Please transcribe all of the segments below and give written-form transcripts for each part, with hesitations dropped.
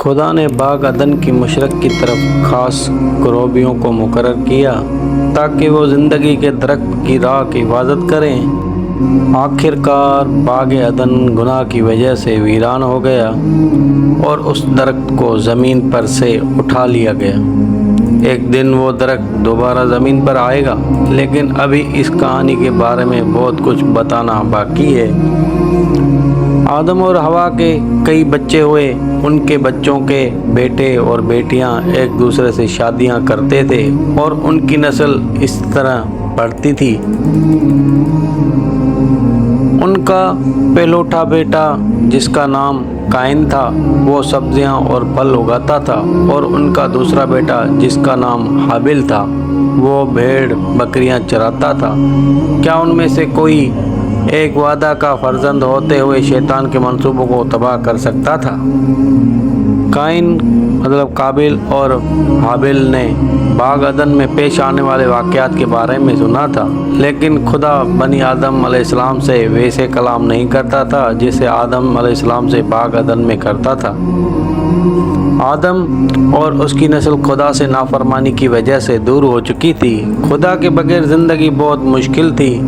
خدا نے باغ عدن کی مشرق کی طرف خاص کروبیوں کو مقرر کیا تاکہ وہ زندگی کے درخت کی راہ کی حفاظت کریں۔ آخر کار باغ عدن گناہ کی وجہ سے ویران ہو گیا اور اس درخت کو زمین پر سے اٹھا لیا گیا۔ ایک دن وہ درخت دوبارہ زمین پر آئے گا، لیکن ابھی اس کہانی کے بارے میں بہت کچھ بتانا باقی ہے۔ آدم اور حوا کے کئی بچے ہوئے۔ ان کے بچوں کے بیٹے اور بیٹیاں ایک دوسرے سے شادیاں کرتے تھے اور ان کی نسل اس طرح بڑھتی تھی۔ ان کا پہلوٹا بیٹا جس کا نام قائن تھا وہ سبزیاں اور پھل اگاتا تھا، اور ان کا دوسرا بیٹا جس کا نام حابل تھا وہ بھیڑ بکریاں چراتا تھا۔ کیا ان میں سے کوئی ایک وعدہ کا فرزند ہوتے ہوئے شیطان کے منصوبوں کو تباہ کر سکتا تھا؟ قائن قابل اور حابل نے باغ عدن میں پیش آنے والے واقعات کے بارے میں سنا تھا، لیکن خدا بنی آدم علیہ السلام سے ویسے کلام نہیں کرتا تھا جسے آدم علیہ السلام سے باغ عدن میں کرتا تھا۔ آدم اور اس کی نسل خدا سے نافرمانی کی وجہ سے دور ہو چکی تھی۔ خدا کے بغیر زندگی بہت مشکل تھی۔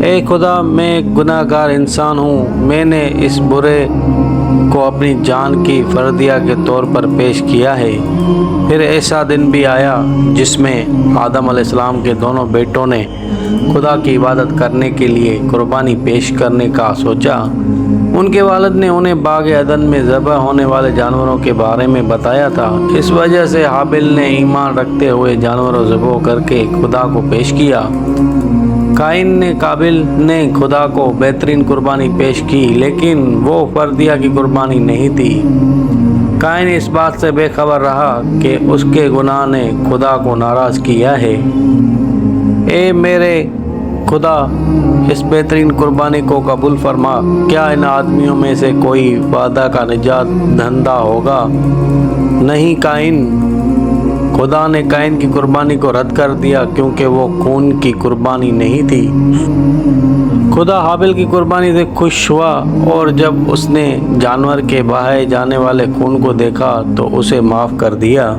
اے خدا، میں ایک گناہ گار انسان ہوں۔ میں نے اس برے کو اپنی جان کی فدیہ کے طور پر پیش کیا ہے۔ پھر ایسا دن بھی آیا جس میں آدم علیہ السلام کے دونوں بیٹوں نے خدا کی عبادت کرنے کے لیے قربانی پیش کرنے کا سوچا۔ ان کے والد نے انہیں باغ عدن میں ذبح ہونے والے جانوروں کے بارے میں بتایا تھا۔ اس وجہ سے حابل نے ایمان رکھتے ہوئے جانوروں ذبح کر کے خدا کو پیش کیا۔ قائن نے قابل نے خدا کو بہترین قربانی پیش کی، لیکن وہ فدیہ کی قربانی نہیں تھی۔ قائن اس بات سے بے خبر رہا کہ اس کے گناہ نے خدا کو ناراض کیا ہے۔ اے میرے خدا، اس بہترین قربانی کو قبول فرما۔ کیا ان آدمیوں میں سے کوئی وعدہ کا نجات دہندہ ہوگا؟ نہیں قائن۔ خدا نے قائن کی قربانی کو رد کر دیا کیونکہ وہ خون کی قربانی نہیں تھی۔ خدا حابل کی قربانی سے خوش ہوا، اور جب اس نے جانور کے بہائے جانے والے خون کو دیکھا تو اسے معاف کر دیا۔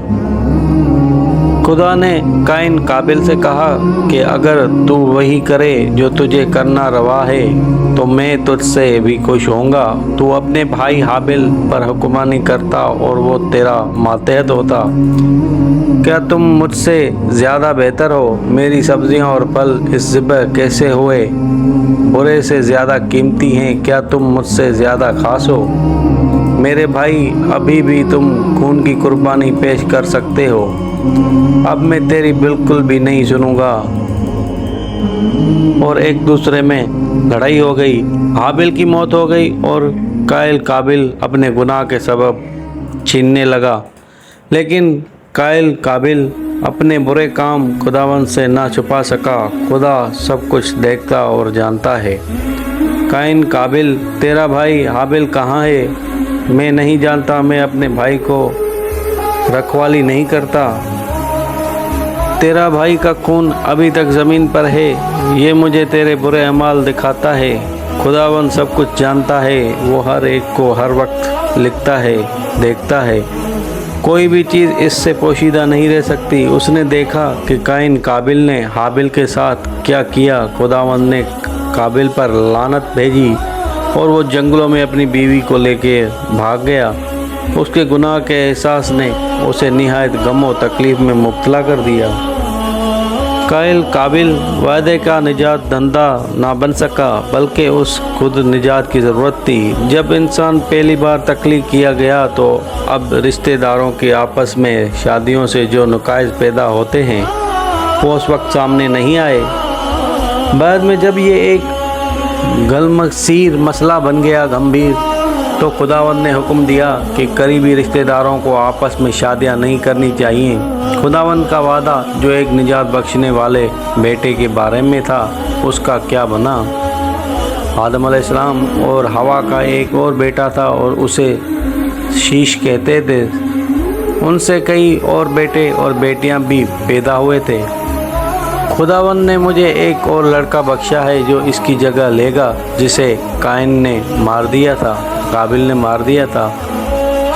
خدا نے قائن قابل سے کہا کہ اگر تو وہی کرے جو تجھے کرنا روا ہے تو میں تجھ سے بھی خوش ہوں گا۔ تو اپنے بھائی حابل پر حکمرانی کرتا اور وہ تیرا ماتحت ہوتا۔ کیا تم مجھ سے زیادہ بہتر ہو؟ میری سبزیاں اور پھل اس ذبح کیسے ہوئے؟ برے سے زیادہ قیمتی ہیں۔ کیا تم مجھ سے زیادہ خاص ہو؟ میرے بھائی، ابھی بھی تم خون کی قربانی پیش کر سکتے ہو۔ اب میں تیری بالکل بھی نہیں سنوں گا۔ اور ایک دوسرے میں لڑائی ہو گئی۔ حابل کی موت ہو گئی اور قابل اپنے گناہ کے سبب چھیننے لگا، لیکن قابل اپنے برے کام خداوند سے نہ چھپا سکا۔ خدا سب کچھ دیکھتا اور جانتا ہے۔ قابل، تیرا بھائی حابل کہاں ہے؟ میں نہیں جانتا۔ میں اپنے بھائی کو رکھوالی نہیں کرتا۔ تیرا بھائی کا خون ابھی تک زمین پر ہے۔ یہ مجھے تیرے برے اعمال دکھاتا ہے۔ خداوند سب کچھ جانتا ہے۔ وہ ہر ایک کو ہر وقت لکھتا ہے، دیکھتا ہے۔ کوئی بھی چیز اس سے پوشیدہ نہیں رہ سکتی۔ اس نے دیکھا کہ قابل نے حابل کے ساتھ کیا کیا۔ خداوند نے قابل پر لعنت بھیجی اور وہ جنگلوں میں اپنی بیوی کو لے کے بھاگ گیا۔ اس کے گناہ کے احساس نے اسے نہایت غم و تکلیف میں مبتلا کر دیا۔ قابل وعدے کا نجات دہندہ نہ بن سکا، بلکہ اس خود نجات کی ضرورت تھی۔ جب انسان پہلی بار تخلیق کیا گیا تو اب رشتہ داروں کے آپس میں شادیوں سے جو نقائص پیدا ہوتے ہیں وہ اس وقت سامنے نہیں آئے۔ بعد میں جب یہ ایک گلمگیر مسئلہ بن گیا گمبھیر، تو خداوند نے حکم دیا کہ قریبی رشتہ داروں کو آپس میں شادیاں نہیں کرنی چاہیے۔ خداوند کا وعدہ جو ایک نجات بخشنے والے بیٹے کے بارے میں تھا، اس کا کیا بنا؟ آدم علیہ السلام اور حوا کا ایک اور بیٹا تھا اور اسے شیش کہتے تھے۔ ان سے کئی اور بیٹے اور بیٹیاں بھی پیدا ہوئے تھے۔ خداوند نے مجھے ایک اور لڑکا بخشا ہے جو اس کی جگہ لے گا، جسے قائن نے مار دیا تھا، قابل نے مار دیا تھا۔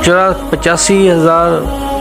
85,000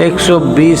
120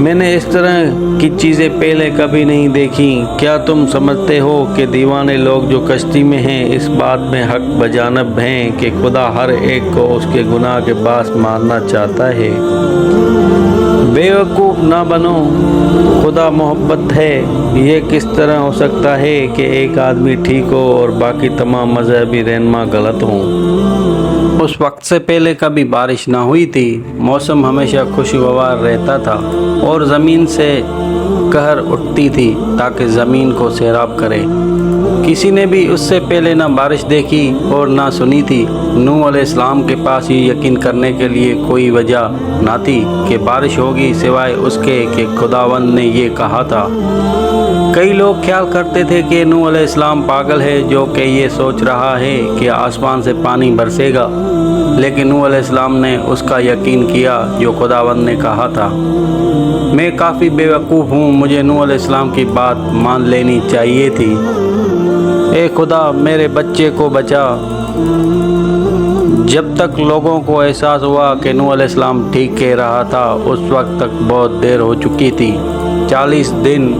میں نے اس طرح کی چیزیں پہلے کبھی نہیں دیکھیں۔ کیا تم سمجھتے ہو کہ دیوانے لوگ جو کشتی میں ہیں اس بات میں حق بجانب ہیں کہ خدا ہر ایک کو اس کے گناہ کے باعث مارنا چاہتا ہے؟ بے وقوف نہ بنو، خدا محبت ہے۔ یہ کس طرح ہو سکتا ہے کہ ایک آدمی ٹھیک ہو اور باقی تمام مذہبی رہنما غلط ہوں؟ اس وقت سے پہلے کبھی بارش نہ ہوئی تھی، موسم ہمیشہ خوشگوار رہتا تھا اور زمین سے قہر اٹھتی تھی تاکہ زمین کو سیراب کرے۔ کسی نے بھی اس سے پہلے نہ بارش دیکھی اور نہ سنی تھی۔ نوح علیہ السلام کے پاس یہ یقین کرنے کے لیے کوئی وجہ نہ تھی کہ بارش ہوگی سوائے اس کے کہ خداوند نے یہ کہا تھا۔ کئی لوگ خیال کرتے تھے کہ نوح علیہ السلام پاگل ہے جو کہ یہ سوچ رہا ہے کہ آسمان سے پانی برسے گا، لیکن نوح علیہ السلام نے اس کا یقین کیا جو خداوند نے کہا تھا۔ میں کافی بے وقوف ہوں، مجھے نوح علیہ السلام کی بات مان لینی چاہیے تھی۔ اے خدا میرے بچے کو بچا۔ جب تک لوگوں کو احساس ہوا کہ نوح علیہ السلام ٹھیک کہہ رہا تھا اس وقت تک بہت دیر ہو چکی تھی۔ 40 دن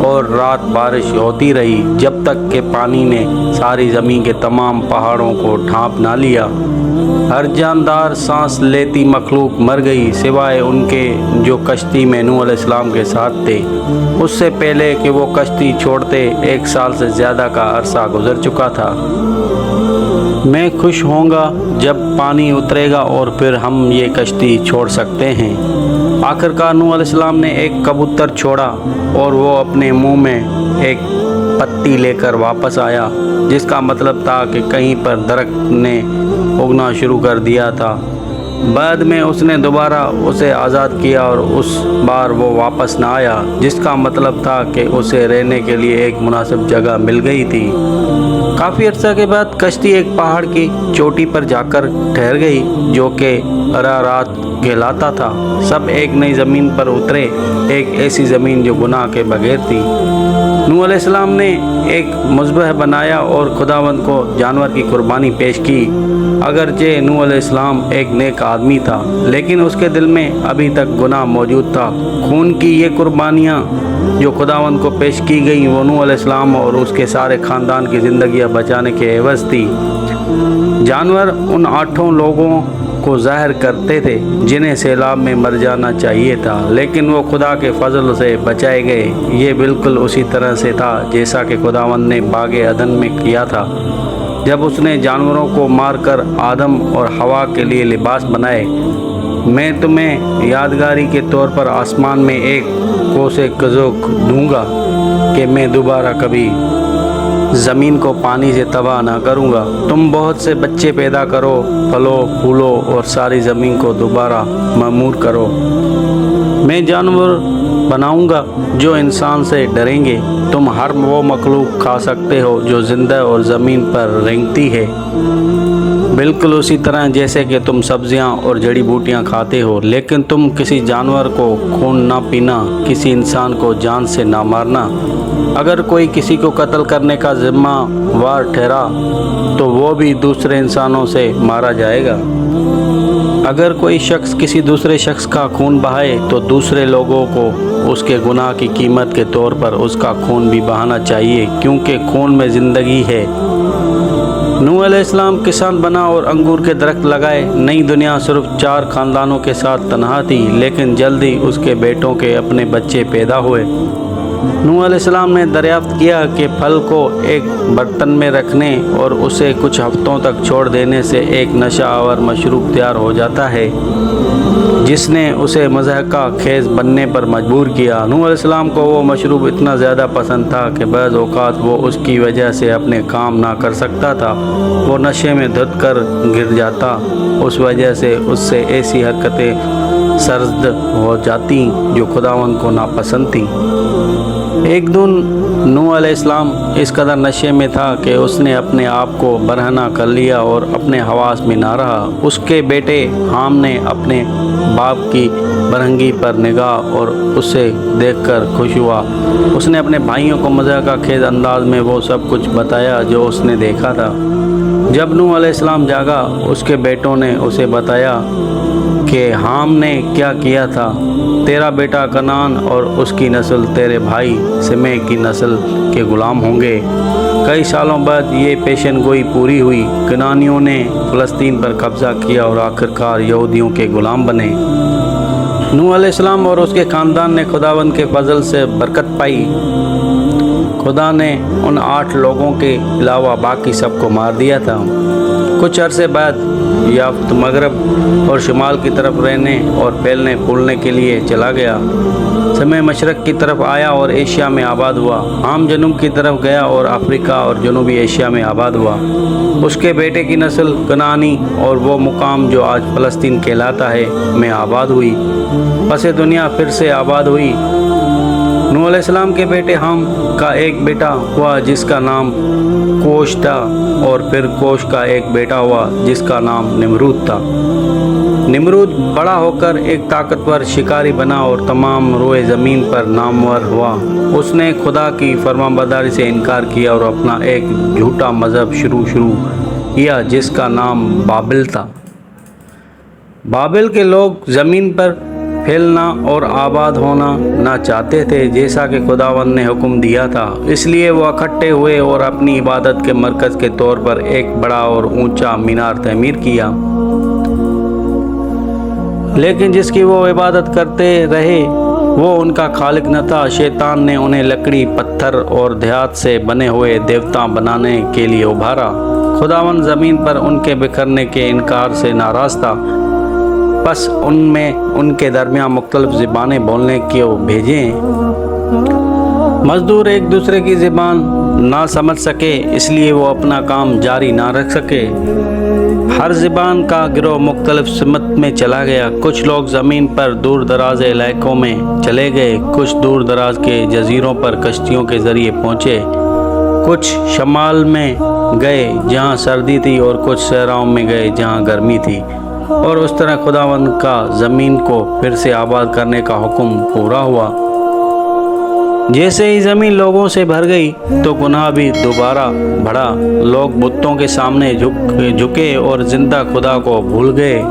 اور رات بارش ہوتی رہی جب تک کہ پانی نے ساری زمین کے تمام پہاڑوں کو ڈھانپ نہ لیا۔ ہر جاندار سانس لیتی مخلوق مر گئی سوائے ان کے جو کشتی میں نوح علیہ السلام کے ساتھ تھے۔ اس سے پہلے کہ وہ کشتی چھوڑتے 1 سال سے زیادہ کا عرصہ گزر چکا تھا۔ میں خوش ہوں گا جب پانی اترے گا اور پھر ہم یہ کشتی چھوڑ سکتے ہیں۔ آخرکار نوح علیہ السلام نے ایک کبوتر چھوڑا اور وہ اپنے منہ میں ایک پتی لے کر واپس آیا، جس کا مطلب تھا کہ کہیں پر درخت نے اگنا شروع کر دیا تھا۔ بعد میں اس نے دوبارہ اسے آزاد کیا اور اس بار وہ واپس نہ آیا، جس کا مطلب تھا کہ اسے رہنے کے لیے ایک مناسب جگہ مل گئی تھی۔ کافی عرصہ کے بعد کشتی ایک پہاڑ کی چوٹی پر جا کر ٹھہر گئی جو کہ ارارات کہلاتا تھا۔ سب ایک نئی زمین پر اترے، ایک ایسی زمین جو گناہ کے بغیر تھی۔ نوح علیہ السلام نے ایک مذبح بنایا اور خداوند کو جانور کی قربانی پیش کی۔ اگرچہ نوح علیہ السلام ایک نیک آدمی تھا لیکن اس کے دل میں ابھی تک گناہ موجود تھا۔ خون کی یہ قربانیاں جو خداوند کو پیش کی گئیں وہ نوح علیہ السلام اور اس کے سارے خاندان کی زندگیاں بچانے کے عوض تھی۔ جانور ان 8 لوگوں کو ظاہر کرتے تھے جنہیں سیلاب میں مر جانا چاہیے تھا، لیکن وہ خدا کے فضل سے بچائے گئے۔ یہ بالکل اسی طرح سے تھا جیسا کہ خداوند نے باغ عدن میں کیا تھا جب اس نے جانوروں کو مار کر آدم اور حوا کے لیے لباس بنائے۔ میں تمہیں یادگاری کے طور پر آسمان میں ایک قوس قزح دوں گا کہ میں دوبارہ کبھی زمین کو پانی سے تباہ نہ کروں گا۔ تم بہت سے بچے پیدا کرو، پھلو پھولو اور ساری زمین کو دوبارہ معمور کرو۔ میں جانور بناؤں گا جو انسان سے ڈریں گے۔ تم ہر وہ مخلوق کھا سکتے ہو جو زندہ اور زمین پر رینگتی ہے، بالکل اسی طرح جیسے کہ تم سبزیاں اور جڑی بوٹیاں کھاتے ہو، لیکن تم کسی جانور کو خون نہ پینا، کسی انسان کو جان سے نہ مارنا۔ اگر کوئی کسی کو قتل کرنے کا ذمہ وار ٹھہرا تو وہ بھی دوسرے انسانوں سے مارا جائے گا۔ اگر کوئی شخص کسی دوسرے شخص کا خون بہائے تو دوسرے لوگوں کو اس کے گناہ کی قیمت کے طور پر اس کا خون بھی بہانا چاہیے، کیونکہ خون میں زندگی ہے۔ نوح علیہ السلام کسان بنا اور انگور کے درخت لگائے۔ نئی دنیا صرف 4 خاندانوں کے ساتھ تنہا تھی، لیکن جلدی اس کے بیٹوں کے اپنے بچے پیدا ہوئے۔ نوح علیہ السلام نے دریافت کیا کہ پھل کو ایک برتن میں رکھنے اور اسے کچھ ہفتوں تک چھوڑ دینے سے ایک نشہ آور مشروب تیار ہو جاتا ہے، جس نے اسے مضحکہ خیز بننے پر مجبور کیا۔ نوح علیہ السلام کو وہ مشروب اتنا زیادہ پسند تھا کہ بعض اوقات وہ اس کی وجہ سے اپنے کام نہ کر سکتا تھا۔ وہ نشے میں دھت کر گر جاتا، اس وجہ سے اس سے ایسی حرکتیں سرزد ہو جاتی جو خداوند کو ناپسند تھیں۔ ایک دن نوح علیہ السلام اس قدر نشے میں تھا کہ اس نے اپنے آپ کو برہنہ کر لیا اور اپنے حواس میں نہ رہا۔ اس کے بیٹے حام نے اپنے باپ کی برہنگی پر نگاہ اور اسے دیکھ کر خوش ہوا۔ اس نے اپنے بھائیوں کو مضحکہ خیز انداز میں وہ سب کچھ بتایا جو اس نے دیکھا تھا۔ جب نوح علیہ السلام جاگا اس کے بیٹوں نے اسے بتایا کہ حام نے کیا کیا تھا۔ تیرا بیٹا کنعان اور اس کی نسل تیرے بھائی سمے کی نسل کے غلام ہوں گے۔ کئی سالوں بعد یہ پیشن گوئی پوری ہوئی، کنعانیوں نے فلسطین پر قبضہ کیا اور آخرکار یہودیوں کے غلام بنے۔ نوح علیہ السلام اور اس کے خاندان نے خداوند کے فضل سے برکت پائی۔ خدا نے ان 8 لوگوں کے علاوہ باقی سب کو مار دیا تھا۔ کچھ عرصے بعد یافت مغرب اور شمال کی طرف رہنے اور پھیلنے پھولنے کے لیے چلا گیا۔ سمے مشرق کی طرف آیا اور ایشیا میں آباد ہوا۔ ہم جنوب کی طرف گیا اور افریقہ اور جنوبی ایشیا میں آباد ہوا۔ اس کے بیٹے کی نسل کنعانی اور وہ مقام جو آج فلسطین کہلاتا ہے میں آباد ہوئی۔ پس دنیا پھر سے آباد ہوئی۔ نوح علیہ السلام کے بیٹے ہم کا ایک بیٹا ہوا جس کا نام کوش تھا، اور پھر کوش کا ایک بیٹا ہوا جس کا نام نمرود تھا۔ نمرود بڑا ہو کر ایک طاقتور شکاری بنا اور تمام روئے زمین پر نامور ہوا۔ اس نے خدا کی فرمانبرداری سے انکار کیا اور اپنا ایک جھوٹا مذہب شروع کیا جس کا نام بابل تھا۔ بابل کے لوگ زمین پر پھیلنا اور آباد ہونا نہ چاہتے تھے جیسا کہ خداوند نے حکم دیا تھا، اس لیے وہ اکٹھے ہوئے اور اپنی عبادت کے مرکز کے طور پر ایک بڑا اور اونچا مینار تعمیر کیا۔ لیکن جس کی وہ عبادت کرتے رہے وہ ان کا خالق نہ تھا۔ شیطان نے انہیں لکڑی، پتھر اور دھات سے بنے ہوئے دیوتا بنانے کے لیے ابھارا۔ خداوند زمین پر ان کے بکھرنے کے انکار سے ناراض تھا، بس ان میں ان کے درمیان مختلف زبانیں بولنے کو بھیجیں۔ مزدور ایک دوسرے کی زبان نہ سمجھ سکے، اس لیے وہ اپنا کام جاری نہ رکھ سکے۔ ہر زبان کا گروہ مختلف سمت میں چلا گیا۔ کچھ لوگ زمین پر دور دراز علاقوں میں چلے گئے، کچھ دور دراز کے جزیروں پر کشتیوں کے ذریعے پہنچے، کچھ شمال میں گئے جہاں سردی تھی اور کچھ صحراؤں میں گئے جہاں گرمی تھی، اور اس طرح خداوند کا زمین کو پھر سے آباد کرنے کا حکم پورا ہوا۔ جیسے ہی زمین لوگوں سے بھر گئی تو گناہ بھی دوبارہ بڑھا۔ لوگ بتوں کے سامنے جھکے اور زندہ خدا کو بھول گئے۔